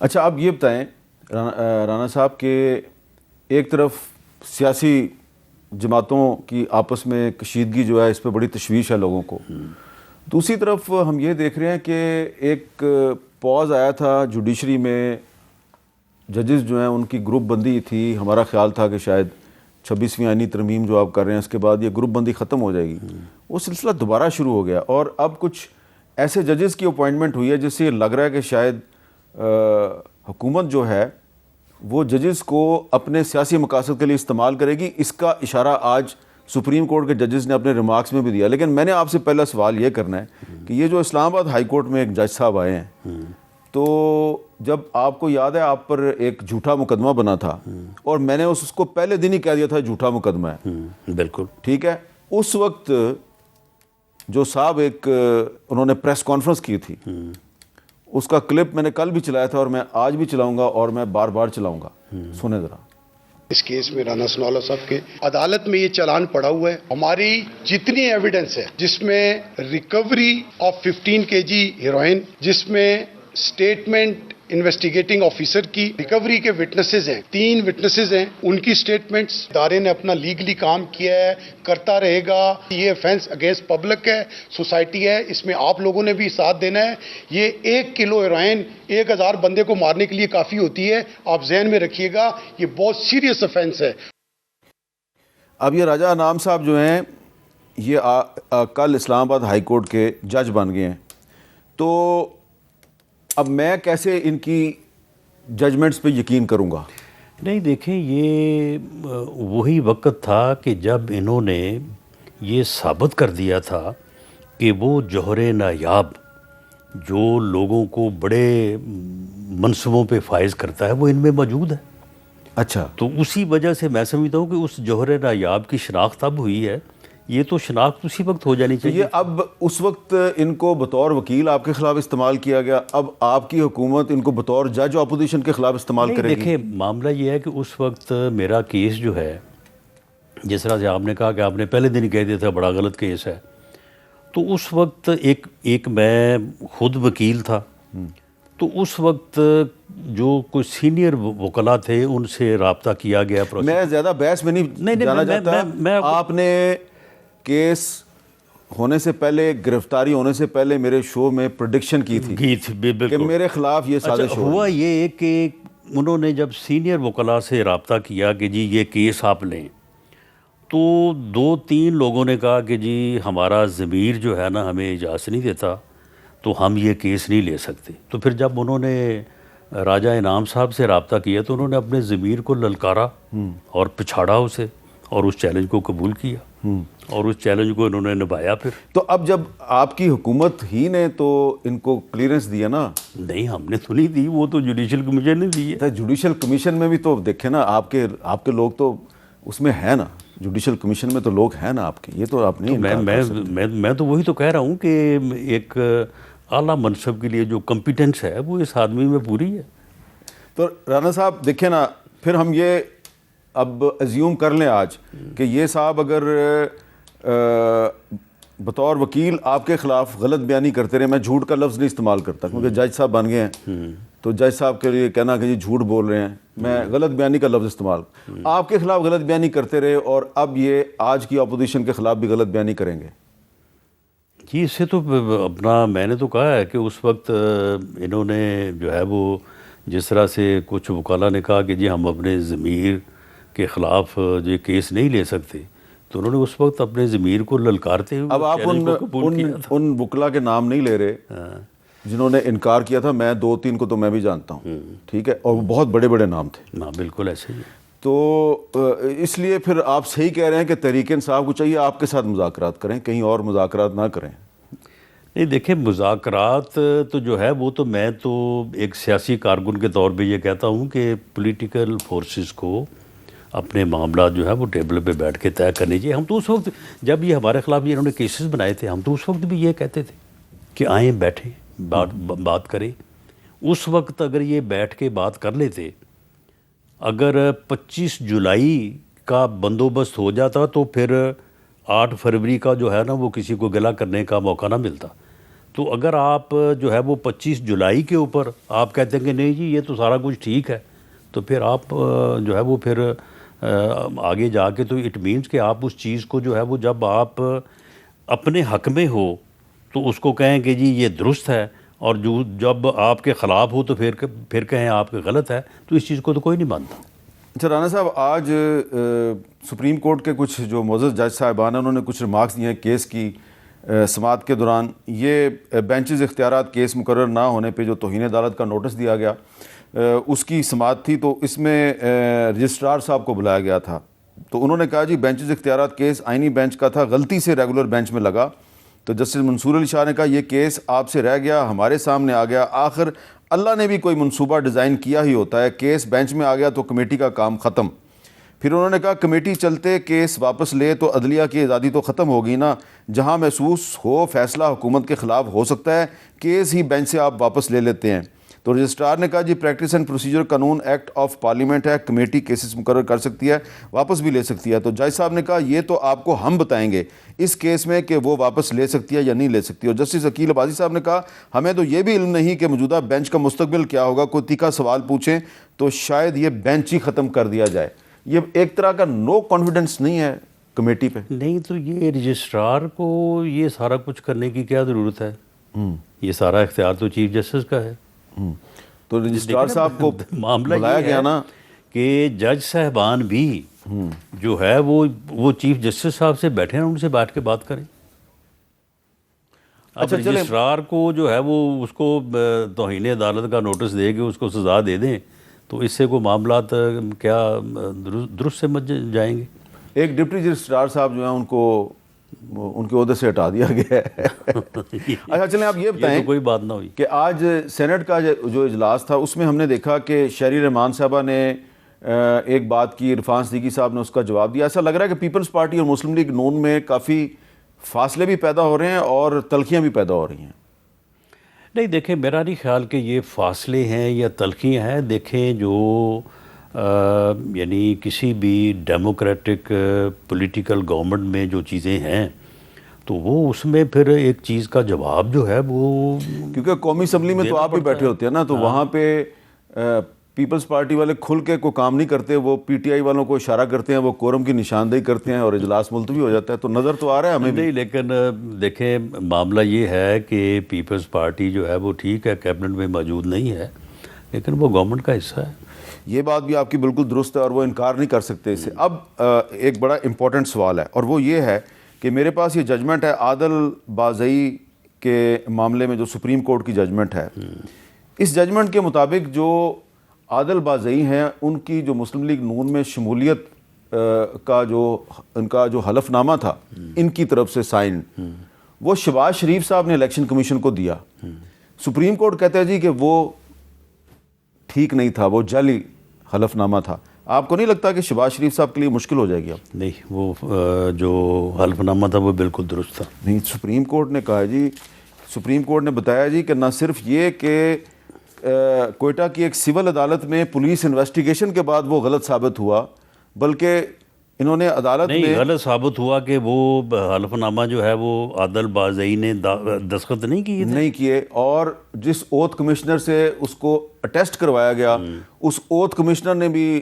اچھا آپ یہ بتائیں رانا صاحب کہ ایک طرف سیاسی جماعتوں کی آپس میں کشیدگی جو ہے اس پہ بڑی تشویش ہے لوگوں کو، دوسری طرف ہم یہ دیکھ رہے ہیں کہ ایک پاز آیا تھا جوڈیشری میں، ججز جو ہیں ان کی گروپ بندی تھی، ہمارا خیال تھا کہ شاید 26ویں آئینی ترمیم جو آپ کر رہے ہیں اس کے بعد یہ گروپ بندی ختم ہو جائے گی، وہ سلسلہ دوبارہ شروع ہو گیا اور اب کچھ ایسے ججز کی اپوائنٹمنٹ ہوئی ہے جس سے یہ لگ رہا ہے کہ شاید حکومت جو ہے وہ ججز کو اپنے سیاسی مقاصد کے لیے استعمال کرے گی۔ اس کا اشارہ آج سپریم کورٹ کے ججز نے اپنے ریمارکس میں بھی دیا، لیکن میں نے آپ سے پہلا سوال یہ کرنا ہے کہ یہ جو اسلام آباد ہائی کورٹ میں ایک جج صاحب آئے ہیں، تو جب آپ کو یاد ہے آپ پر ایک جھوٹا مقدمہ بنا تھا اور میں نے اس کو پہلے دن ہی کہہ دیا تھا جھوٹا مقدمہ ہے، بالکل ٹھیک ہے، اس وقت جو صاحب ایک انہوں نے پریس کانفرنس کی تھی، اس کا کلپ میں نے کل بھی چلایا تھا اور میں آج بھی چلاؤں گا اور میں بار بار چلاؤں گا، سنیں ذرا۔ اس کیس میں رانا ثناءاللہ صاحب کے عدالت میں یہ چلان پڑا ہوا ہے، ہماری جتنی ایویڈنس ہے جس میں ریکوری آف 15 kg ہیروئن، جس میں سٹیٹمنٹ انویسٹیگیٹنگ آفیسر کی، ریکوری کے وٹنسز ہیں، 3 وٹنسز ہیں، ان کی سٹیٹمنٹس، ادارے نے اپنا لیگلی کام کیا ہے، کرتا رہے گا، یہ افینس اگینسٹ پبلک ہے، سوسائٹی ہے، اس میں آپ لوگوں نے بھی ساتھ دینا ہے۔ یہ 1 کلو ہیروئن 1000 بندے کو مارنے کے لیے کافی ہوتی ہے، آپ ذہن میں رکھیے گا، یہ بہت سیریس افینس ہے۔ اب یہ راجہ انعام صاحب جو ہیں یہ کل اسلام آباد ہائی کورٹ کے جج بن گئے ہیں، تو اب میں کیسے ان کی ججمنٹس پہ یقین کروں گا؟ نہیں دیکھیں، یہ وہی وقت تھا کہ جب انہوں نے یہ ثابت کر دیا تھا کہ وہ جوہر نایاب جو لوگوں کو بڑے منصبوں پہ فائز کرتا ہے وہ ان میں موجود ہے۔ اچھا، تو اسی وجہ سے میں سمجھتا ہوں کہ اس جوہر نایاب کی شناخت اب ہوئی ہے، یہ تو شناخت اسی وقت ہو جانی تو چاہیے۔ یہ اب اس وقت ان کو بطور وکیل آپ کے خلاف استعمال کیا گیا، اب آپ کی حکومت ان کو بطور جج اپوزیشن کے خلاف استعمال کرے گی؟ دیکھیں معاملہ یہ ہے کہ اس وقت میرا کیس جو ہے، جس طرح سے آپ نے کہا کہ آپ نے پہلے دن ہی کہہ دیا تھا بڑا غلط کیس ہے، تو اس وقت ایک میں خود وکیل تھا، تو اس وقت جو کوئی سینئر وکلاء تھے ان سے رابطہ کیا گیا۔ میں زیادہ بحث میں نہیں جانا چاہتا، آپ نے کیس ہونے سے پہلے، گرفتاری ہونے سے پہلے میرے شو میں پریڈکشن کی تھی کہ میرے خلاف یہ سازش ہوا یہ کہ انہوں نے جب سینئر وکلاء سے رابطہ کیا کہ جی یہ کیس آپ لیں، تو 2-3 لوگوں نے کہا کہ جی ہمارا ضمیر جو ہے نا ہمیں اجازت نہیں دیتا، تو ہم یہ کیس نہیں لے سکتے۔ تو پھر جب انہوں نے راجہ انعام صاحب سے رابطہ کیا تو انہوں نے اپنے ضمیر کو للکارا اور پچھاڑا اسے اور اس چیلنج کو قبول کیا اور اس چیلنج کو انہوں نے نبھایا۔ پھر تو اب جب آپ کی حکومت ہی نے تو ان کو کلیئرنس دیا نا؟ نہیں، ہم نے تو نہیں دی، وہ تو جوڈیشل کمیشن نے دی ہے۔ جوڈیشل کمیشن میں بھی تو دیکھیں نا، آپ کے لوگ تو اس میں ہے نا، جوڈیشل کمیشن میں تو لوگ ہیں نا آپ کے، یہ تو آپ نہیں انکار کر سکتے۔ میں تو وہی تو کہہ رہا ہوں کہ ایک اعلیٰ منصب کے لیے جو کمپیٹنس ہے وہ اس آدمی میں پوری ہے۔ تو رانا صاحب دیکھیں نا، پھر ہم یہ اب ایزیوم کر لیں آج کہ یہ صاحب اگر بطور وکیل آپ کے خلاف غلط بیانی کرتے رہے، میں جھوٹ کا لفظ نہیں استعمال کرتا کیونکہ جج صاحب بن گئے ہیں، تو جج صاحب کے لیے کہنا کہ جی جھوٹ بول رہے ہیں، میں غلط بیانی کا لفظ استعمال آپ کے خلاف غلط بیانی کرتے رہے اور اب یہ آج کی اپوزیشن کے خلاف بھی غلط بیانی کریں گے؟ جی اس سے تو اپنا میں نے تو کہا ہے کہ اس وقت انہوں نے جو ہے وہ جس طرح سے کچھ وکلاء نے کہا کہ جی ہم اپنے ضمیر کے خلاف یہ کیس نہیں لے سکتے، تو انہوں نے اس وقت اپنے ضمیر کو للکارتے ہوئے اب آپ ان وکلاء کے نام نہیں لے رہے جنہوں نے انکار کیا تھا، میں 2-3 کو تو میں بھی جانتا ہوں، ٹھیک ہے، اور وہ بہت بڑے بڑے نام تھے۔ ہاں بالکل ایسے ہی۔ تو اس لیے پھر آپ صحیح کہہ رہے ہیں کہ تحریک انصاف کو چاہیے آپ کے ساتھ مذاکرات کریں، کہیں اور مذاکرات نہ کریں۔ نہیں دیکھیں، مذاکرات تو جو ہے وہ تو میں تو ایک سیاسی کارکن کے طور پہ یہ کہتا ہوں کہ پولیٹیکل فورسز کو اپنے معاملات جو ہے وہ ٹیبل پہ بیٹھ کے طے کرنی چاہیے۔ ہم تو اس وقت جب یہ ہمارے خلاف یہ انہوں نے کیسز بنائے تھے، ہم تو اس وقت بھی یہ کہتے تھے کہ آئیں بیٹھیں بات کریں۔ اس وقت اگر یہ بیٹھ کے بات کر لیتے، اگر 25 جولائی کا بندوبست ہو جاتا تو پھر 8 فروری کا جو ہے نا وہ کسی کو گلہ کرنے کا موقع نہ ملتا۔ تو اگر آپ جو ہے وہ 25 جولائی کے اوپر آپ کہتے ہیں کہ نہیں جی یہ تو سارا کچھ ٹھیک ہے، تو پھر آپ جو ہے وہ پھر آگے جا کے تو اٹ مینس کہ آپ اس چیز کو جو ہے وہ جب آپ اپنے حق میں ہو تو اس کو کہیں کہ جی یہ درست ہے، اور جو جب آپ کے خلاف ہو تو پھر کہیں آپ کے غلط ہے، تو اس چیز کو تو کوئی نہیں مانتا۔ اچھا رانا صاحب، آج سپریم کورٹ کے کچھ جو معزز جج صاحبان ہیں انہوں نے کچھ ریمارکس دیے ہیں کیس کی سماعت کے دوران۔ یہ بینچز اختیارات کیس مقرر نہ ہونے پہ جو توہین عدالت کا نوٹس دیا گیا اس کی سماعت تھی، تو اس میں رجسٹرار صاحب کو بلایا گیا تھا، تو انہوں نے کہا جی بینچز اختیارات کیس آئینی بینچ کا تھا، غلطی سے ریگولر بینچ میں لگا۔ تو جسٹس منصور علی شاہ نے کہا یہ کیس آپ سے رہ گیا، ہمارے سامنے آ گیا، آخر اللہ نے بھی کوئی منصوبہ ڈیزائن کیا ہی ہوتا ہے، کیس بینچ میں آ گیا تو کمیٹی کا کام ختم۔ پھر انہوں نے کہا کمیٹی چلتے کیس واپس لے تو عدلیہ کی آزادی تو ختم ہوگی نا، جہاں محسوس ہو فیصلہ حکومت کے خلاف ہو سکتا ہے کیس ہی بینچ سے آپ واپس لے لیتے ہیں۔ تو رجسٹرار نے کہا جی پریکٹس اینڈ پروسیجر قانون ایکٹ آف پارلیمنٹ ہے، کمیٹی کیسز مقرر کر سکتی ہے، واپس بھی لے سکتی ہے۔ تو جج صاحب نے کہا یہ تو آپ کو ہم بتائیں گے اس کیس میں کہ وہ واپس لے سکتی ہے یا نہیں لے سکتی۔ اور جسٹس عقیل عباسی صاحب نے کہا ہمیں تو یہ بھی علم نہیں کہ موجودہ بینچ کا مستقبل کیا ہوگا، کوئی تیکھا سوال پوچھیں تو شاید یہ بینچ ہی ختم کر دیا جائے۔ یہ ایک طرح کا نو کانفیڈنس نہیں ہے کمیٹی پہ؟ نہیں تو یہ رجسٹرار کو یہ سارا کچھ کرنے کی کیا ضرورت ہے؟ یہ سارا اختیار تو چیف جسٹس کا ہے۔ تو رجسٹرار صاحب کو معاملہ بلایا یہ گیا ہے نا کہ جج صاحبان بھی جو ہے وہ چیف جسٹس صاحب سے بیٹھے ہیں، ان سے بیٹھ کے بات کریں۔ اب اچھا چلیں، رجسٹرار کو جو ہے وہ اس کو توہین عدالت کا نوٹس دے کے اس کو سزا دے دیں تو اس سے کوئی معاملات کیا درست سمجھ جائیں گے؟ ایک ڈپٹی رجسٹرار صاحب جو ہیں ان کو ان کے عہدے سے ہٹا دیا گیا ہے۔ اچھا چلیں آپ یہ بتائیں تو کوئی بات نہ ہوئی کہ آج سینٹ کا جو اجلاس تھا اس میں ہم نے دیکھا کہ شہری رحمان صاحبہ نے ایک بات کی، عرفان صدیقی صاحب نے اس کا جواب دیا۔ ایسا لگ رہا ہے کہ پیپلز پارٹی اور مسلم لیگ نون میں کافی فاصلے بھی پیدا ہو رہے ہیں اور تلخیاں بھی پیدا ہو رہی ہیں۔ نہیں دیکھیں، میرا نہیں خیال کہ یہ فاصلے ہیں یا تلخیاں ہیں۔ دیکھیں جو یعنی کسی بھی ڈیموکریٹک پولیٹیکل گورنمنٹ میں جو چیزیں ہیں تو وہ اس میں پھر ایک چیز کا جواب جو ہے وہ، کیونکہ قومی اسمبلی میں تو آپ بھی بیٹھے ہوتے ہیں نا، تو وہاں پہ پیپلز پارٹی والے کھل کے کوئی کام نہیں کرتے، وہ پی ٹی آئی والوں کو اشارہ کرتے ہیں، وہ کورم کی نشاندہی کرتے ہیں اور اجلاس ملتوی ہو جاتا ہے۔ تو نظر تو آ رہا ہے ہمیں بھی۔ نہیں لیکن دیکھیں معاملہ یہ ہے کہ پیپلز پارٹی جو ہے وہ ٹھیک ہے کیبنٹ میں موجود نہیں ہے لیکن وہ گورنمنٹ کا حصہ ہے۔ یہ بات بھی آپ کی بالکل درست ہے اور وہ انکار نہیں کر سکتے اسے۔ اب ایک بڑا امپورٹنٹ سوال ہے اور وہ یہ ہے کہ میرے پاس یہ ججمنٹ ہے عادل بازئی کے معاملے میں، جو سپریم کورٹ کی ججمنٹ ہے۔ اس ججمنٹ کے مطابق جو عادل بازئی ہیں ان کی جو مسلم لیگ نون میں شمولیت کا جو ان کا جو حلف نامہ تھا ان کی طرف سے سائن، وہ شہباز شریف صاحب نے الیکشن کمیشن کو دیا۔ سپریم کورٹ کہتا ہے جی کہ وہ ٹھیک نہیں تھا، وہ جعلی حلف نامہ تھا۔ آپ کو نہیں لگتا کہ شہباز شریف صاحب کے لیے مشکل ہو جائے گی اب؟ نہیں، وہ جو حلف نامہ تھا وہ بالکل درست تھا۔ نہیں، سپریم کورٹ نے کہا جی، سپریم کورٹ نے بتایا جی کہ نہ صرف یہ کہ کوئٹہ کی ایک سول عدالت میں پولیس انویسٹیگیشن کے بعد وہ غلط ثابت ہوا، بلکہ انہوں نے عدالت میں نہیں غلط ثابت ہوا کہ وہ حلف نامہ جو ہے وہ عادل بازئی نے دستخط نہیں کیے تھے، نہیں کیے، اور جس اوتھ کمشنر سے اس کو اٹیسٹ کروایا گیا اس اوتھ کمشنر نے بھی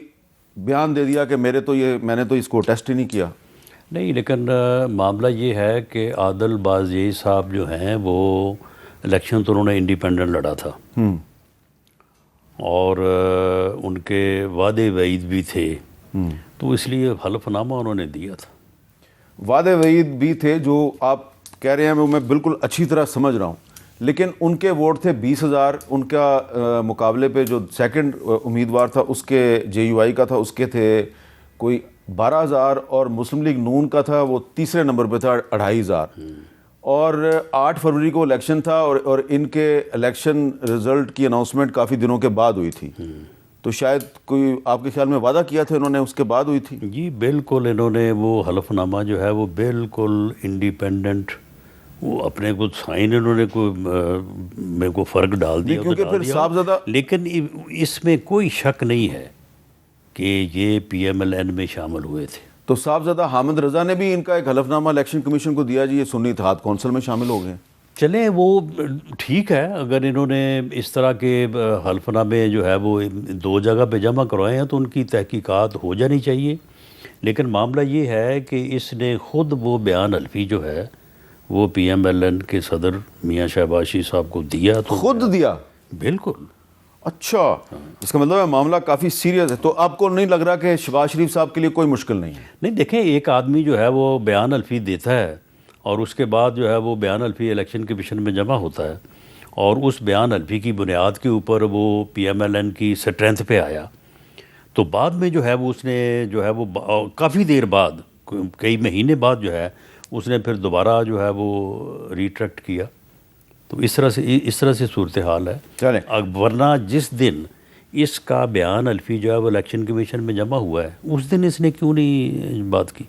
بیان دے دیا کہ میں نے تو اس کو ٹیسٹ ہی نہیں کیا۔ نہیں لیکن معاملہ یہ ہے کہ عادل بازئی صاحب جو ہیں وہ الیکشن تو انہوں نے انڈیپینڈنٹ لڑا تھا اور ان کے وعدے وعید بھی تھے، تو اس لیے حلف نامہ انہوں نے دیا تھا۔ وعدے وعید بھی تھے جو آپ کہہ رہے ہیں، وہ میں بالکل اچھی طرح سمجھ رہا ہوں، لیکن ان کے ووٹ تھے 20,000، ان کا مقابلے پہ جو سیکنڈ امیدوار تھا اس کے جے یو آئی کا تھا اس کے تھے کوئی 12,000، اور مسلم لیگ نون کا تھا وہ تیسرے نمبر پہ تھا 2,500، اور 8 فروری کو الیکشن تھا اور ان کے الیکشن رزلٹ کی اناؤنسمنٹ کافی دنوں کے بعد ہوئی تھی، تو شاید کوئی آپ کے خیال میں وعدہ کیا تھا انہوں نے اس کے بعد ہوئی تھی؟ جی بالکل، انہوں نے وہ حلف نامہ جو ہے وہ بالکل انڈیپینڈنٹ، وہ اپنے کو سائن انہوں نے میں کو فرق ڈال دیا، کیونکہ پھر صاحب زیادہ، لیکن اس میں کوئی شک نہیں ہے کہ یہ پی ایم ایل این میں شامل ہوئے تھے۔ تو صاحبزادہ حامد رضا نے بھی ان کا ایک حلف نامہ الیکشن کمیشن کو دیا جی یہ سنی اتحاد کونسل میں شامل ہو گئے۔ چلیں وہ ٹھیک ہے، اگر انہوں نے اس طرح کے حلف نامے جو ہے وہ 2 جگہ پہ جمع کروائے ہیں تو ان کی تحقیقات ہو جانی چاہیے، لیکن معاملہ یہ ہے کہ اس نے خود وہ بیان حلفی جو ہے وہ پی ایم ایل این کے صدر میاں شہباز شریف صاحب کو دیا تو خود دیا؟ بالکل۔ اچھا، اس کا مطلب ہے معاملہ کافی سیریس ہے، تو آپ کو نہیں لگ رہا کہ شہباز شریف صاحب کے لیے کوئی مشکل نہیں ہے؟ نہیں دیکھیں، ایک آدمی جو ہے وہ بیان حلفی دیتا ہے اور اس کے بعد جو ہے وہ بیان حلفی الیکشن کمیشن میں جمع ہوتا ہے، اور اس بیان حلفی کی بنیاد کے اوپر وہ پی ایم ایل این کی اسٹرینتھ پہ آیا، تو بعد میں جو ہے وہ اس نے جو ہے وہ کافی دیر بعد، کئی مہینے بعد جو ہے اس نے پھر دوبارہ جو ہے وہ ریٹریکٹ کیا، تو اس طرح سے صورتحال ہے۔ چلیں، ورنہ جس دن اس کا بیان حلفی جو ہے وہ الیکشن کمیشن میں جمع ہوا ہے اس دن اس نے کیوں نہیں بات کی؟